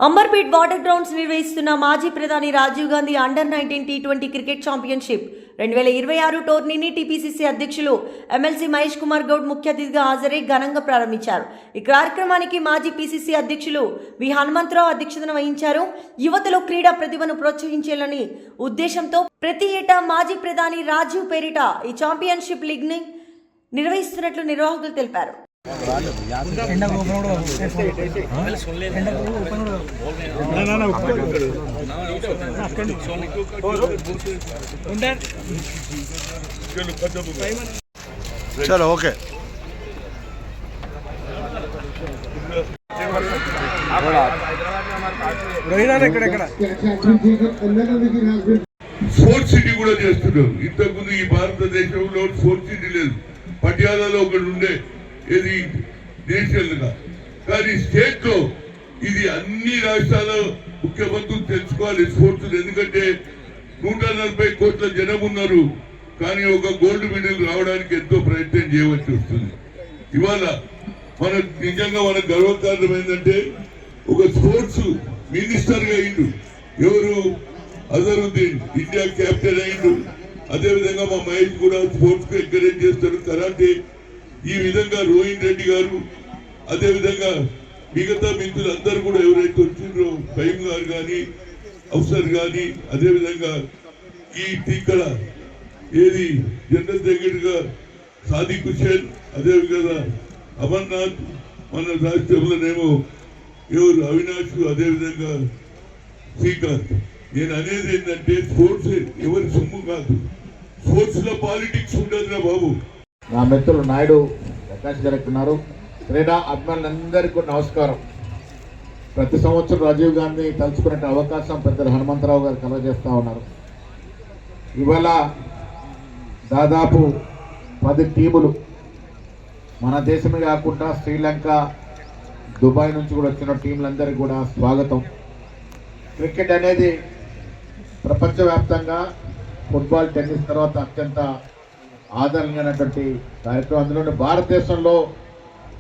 Amberpet water grounds నిర్వహిస్తున్న మాజీ ప్రధాని రాజీవ్ గాంధీ అండర్ 19 టీ20 క్రికెట్ ఛాంపియన్షిప్ 2026 టోర్నీని టీపీసీసీ అధ్యక్షులు ఎమ్మెల్సీ మహేష్ కుమార్ గౌడ్ ముఖ్య అతిథిగా హాజరై ఘనంగా ప్రారంభించారు. ఈ కార్యక్రమానికి మాజీ పీసీసీ అధ్యక్షులు వి హనుమంతరావు అధ్యక్షతన వహించారు. యువతలో క్రీడా ప్రతిభను ప్రోత్సహించాలని ఉద్దేశంతో ప్రతి ఏటా మాజీ ప్రధాని రాజీవ్ పేరిట ఈ ఛాంపియన్షిప్ లీగ్ని నిర్వహిస్తున్నట్లు నిర్వాహకులు తెలిపారు. चलो ओके ఫోర్త్ సిటీ కూడా చేస్తున్నారు. ఇంతకుముందు ఈ భారతదేశంలో ఫోర్త్ సిటీ లేదు. పటియాలలో ఒకటి ఉండే ఇది నేషనల్ గా, కానీ స్టేట్ లో ఇది అన్ని రాష్ట్రాల ముఖ్యమంత్రులు తెలుసుకోవాలి స్పోర్ట్స్. ఎందుకంటే 140 కోట్ల జనం ఉన్నారు, కానీ ఒక గోల్డ్ మెడల్ రావడానికి ఎంతో ప్రయత్నం చేయవలసి వస్తుంది. ఇవాళ మన నిజంగా మన గర్వకారణం ఏంటంటే ఒక స్పోర్ట్స్ మినిస్టర్ గా అయిండు ఎవరు, అజరుద్దీన్ ఇండియా క్యాప్టెన్ అయిండు. అదేవిధంగా మా మహేష్ కూడా స్పోర్ట్స్ కు ఎంకరేజ్ చేస్తారు, కరాటే. ఈ విధంగా రోహిన్ రెడ్డి గారు, అదేవిధంగా మిగతా మిత్రులందరూ కూడా ఎవరైతే వచ్చిండ్రో ఫైమ్ గారు కానీ అఫ్సర్ కానీ, అదేవిధంగా ఈ ఇక్కడ ఏది జనరల్ సెక్రటరీగా సాదిక్ హుసేన్, అదేవిధంగా అమర్నాథ్, మన రాష్ట్రంలోనేమో ఎవరు అవినాష్, అదేవిధంగా శ్రీకాంత్. నేను అనేది ఏంటంటే స్పోర్ట్స్ ఎవరి సొమ్ము కాదు, స్పోర్ట్స్ లో పాలిటిక్స్ ఉండదురా బాబు. నా మిత్రులు నాయుడు ప్రకాష్ గారు ఉన్నారు. క్రీడా అభిమానులందరికీ నమస్కారం. ప్రతి సంవత్సరం రాజీవ్ గాంధీ తలుచుకునే అవకాశం పెద్దలు హనుమంతరావు గారు కలగజేస్తూ ఉన్నారు. ఇవాళ దాదాపు 10 టీములు మన దేశమే కాకుండా శ్రీలంక, దుబాయ్ నుంచి కూడా వచ్చిన టీంలందరికీ కూడా స్వాగతం. క్రికెట్ అనేది ప్రపంచవ్యాప్తంగా ఫుట్బాల్, టెన్నిస్ తర్వాత అత్యంత ఆదరణీయమైనటువంటి కార్యక్రమం. అందులో భారతదేశంలో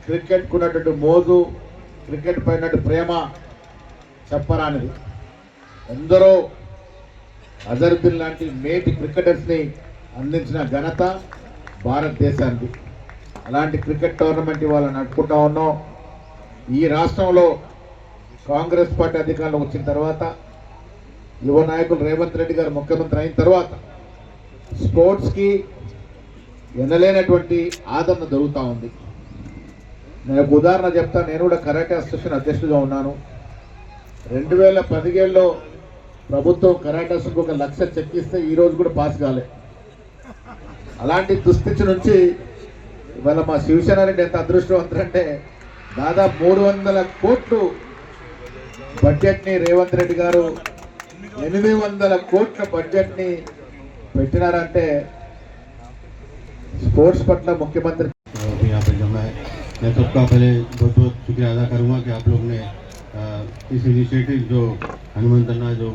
క్రికెట్కు ఉన్నటువంటి మోజు, క్రికెట్ పైన ప్రేమ చెప్పరానిది. ఎందరో అజరుద్దీన్ లాంటి మేటి క్రికెటర్స్ని అందించిన ఘనత భారతదేశానికి. అలాంటి క్రికెట్ టోర్నమెంట్ ఇవాళ నడుపుకుంటా ఉన్నాం. ఈ రాష్ట్రంలో కాంగ్రెస్ పార్టీ అధికారంలోకి వచ్చిన తర్వాత, యువ నాయకులు రేవంత్ రెడ్డి గారు ముఖ్యమంత్రి అయిన తర్వాత స్పోర్ట్స్కి ఎనలేనటువంటి ఆదరణ దొరుకుతూ ఉంది. నేను ఒక ఉదాహరణ చెప్తాను. నేను కూడా కరాటే అసోసియేషన్ అధ్యక్షుడిగా ఉన్నాను. 2017లో ప్రభుత్వం కరాటే అసోసియేషన్కి 1 లక్ష చెక్ ఇస్తే ఈరోజు కూడా పాస్ కాలే. అలాంటి దుస్థితి నుంచి ఇవాళ మా శివసేన రెడ్డి ఎంత అదృష్టవంతులంటే దాదాపు 300 కోట్లు బడ్జెట్ని రేవంత్ రెడ్డి గారు 800 కోట్ల బడ్జెట్ని పెట్టినారంటే స్పోర్ట్స్ పట్ల ముఖ్యమంత్రి. यहाँ पे जमा है, मैं सबका पहले बहुत बहुत शुक्रिया अदा करूँगा कि आप लोग ने इस इनिशिएटिव जो हनुमंतना जो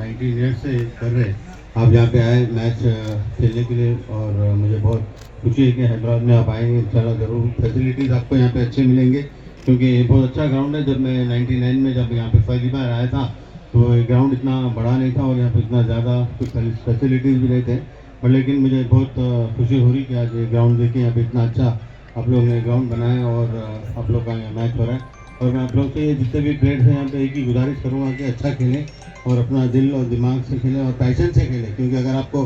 19 ईयर्स से कर रहे हैं, आप यहाँ पे आए मैच खेलने के लिए, और मुझे बहुत खुशी है कि हैदराबाद में आप आएंगे. इंशाल्लाह ज़रूर फैसिलिटीज़ आपको यहाँ पे अच्छे मिलेंगे, क्योंकि ये बहुत अच्छा ग्राउंड है. जब मैं 99 में जब यहाँ पे पहली बार आया था तो ये ग्राउंड इतना बड़ा नहीं था और यहाँ पे इतना ज़्यादा कुछ फैसिलिटीज़ भी नहीं थे. पर लेकिन मुझे बहुत खुशी हो रही कि आज ये ग्राउंड देखिए, यहाँ पे इतना अच्छा आप लोग ने ग्राउंड बनाया और आप लोग का यहाँ मैच हो रहा है. और मैं आप लोग से जितने भी प्लेयर्स हैं यहाँ पे एक ही गुजारिश करूँगा कि अच्छा खेलें और अपना दिल और दिमाग से खेलें और पैशन से खेलें, क्योंकि अगर आपको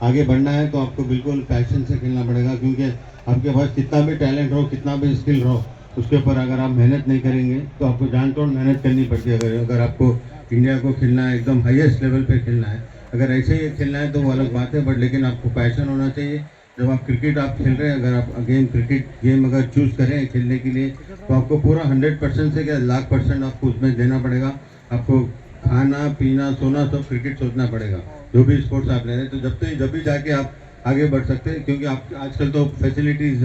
आगे बढ़ना है तो आपको बिल्कुल पैशन से खेलना पड़ेगा. क्योंकि आपके पास कितना भी टैलेंट हो, कितना भी स्किल हो, उसके ऊपर अगर आप मेहनत नहीं करेंगे तो आपको जान तोड़ मेहनत करनी पड़ती है. अगर आपको इंडिया को खेलना है, एकदम हाईएस्ट लेवल पे खेलना है, अगर ऐसे ही खेलना है तो वो अलग बात है. बट लेकिन आपको पैशन होना चाहिए. जब आप क्रिकेट आप खेल रहे हैं, अगर आप क्रिकेट गेम अगर चूज़ करें खेलने के लिए, तो आपको पूरा 100% से क्या 1,00,000% आपको उसमें देना पड़ेगा. आपको खाना पीना सोना सब क्रिकेट सोचना पड़ेगा, जो भी स्पोर्ट्स आप ले रहे हैं. तो जब भी जाके आप आगे बढ़ सकते हैं, क्योंकि आप आजकल तो फैसिलिटीज़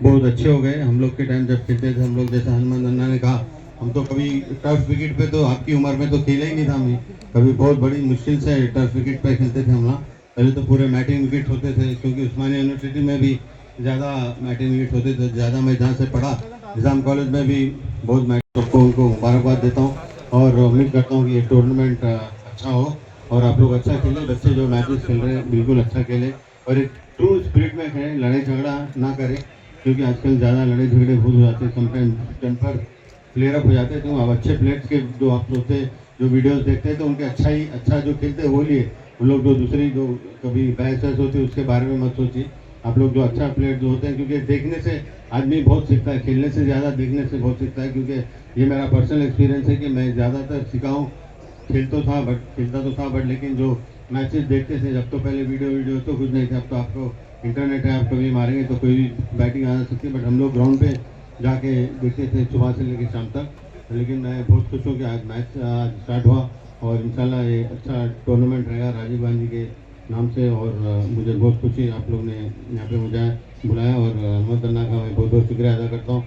बहुत अच्छे हो गए. हम लोग के टाइम जब खेलते थे, हम लोग जैसे हनुमान अन्ना ने कहा, हम तो कभी टर्फ विकेट पे तो आपकी उम्र में तो खेला ही नहीं था. हमें कभी बहुत बड़ी मुश्किल से टर्फ विकेट पे खेलते थे हम लोग. पहले तो पूरे मैटिंग विकेट होते थे, क्योंकि उस्मानिया यूनिवर्सिटी में भी ज़्यादा मैटिंग विकेट होते थे. ज़्यादा मैं जहाँ से पढ़ा निज़ाम कॉलेज में भी बहुत मैच, सबको उनको मुबारकबाद देता हूँ. और उम्मीद करता हूँ कि ये टूर्नामेंट अच्छा हो और आप लोग अच्छा खेलें। बच्चे जो मैचेस खेल रहे हैं बिल्कुल अच्छा खेलें और एक ट्रू स्पिरिट में खेलें, लड़ाई झगड़ा ना करें, क्योंकि आजकल ज़्यादा लड़ाई झगड़े बहुत हो जाते हैं, समटाइम टेम्पर प्लेयर अप हो जाते हैं। तो अब अच्छे प्लेयर्स के जो आप सोचते जो वीडियोस देखते हैं तो उनके अच्छा जो खेलते हैं वो लिए, उन लोग जो दूसरी जो कभी बहस होती है उसके बारे में मत सोचिए। आप लोग जो अच्छा प्लेयर जो होते हैं, क्योंकि देखने से आदमी बहुत सीखता है, खेलने से ज़्यादा देखने से बहुत सीखता है। क्योंकि ये मेरा पर्सनल एक्सपीरियंस है कि मैं ज़्यादातर सीखा हूँ, खेलता तो था बट लेकिन जो मैचेस देखते थे, जब तो पहले वीडियो तो कुछ नहीं था, अब तो आपको इंटरनेट है, आप कभी मारेंगे तो कोई भी बैटिंग आ सकती है। बट हम लोग ग्राउंड पे जाके देखते थे सुबह से लेकर शाम तक। लेकिन मैं बहुत खुश हूँ कि आज मैच आज स्टार्ट हुआ और इंशाल्लाह ये अच्छा टूर्नामेंट रहेगा राजीव गांधी के नाम से। और मुझे बहुत खुशी आप लोग ने यहाँ पे मुझे बुलाया और हनुमत अन्ना का मैं बहुत बहुत शुक्रिया अदा करता हूँ।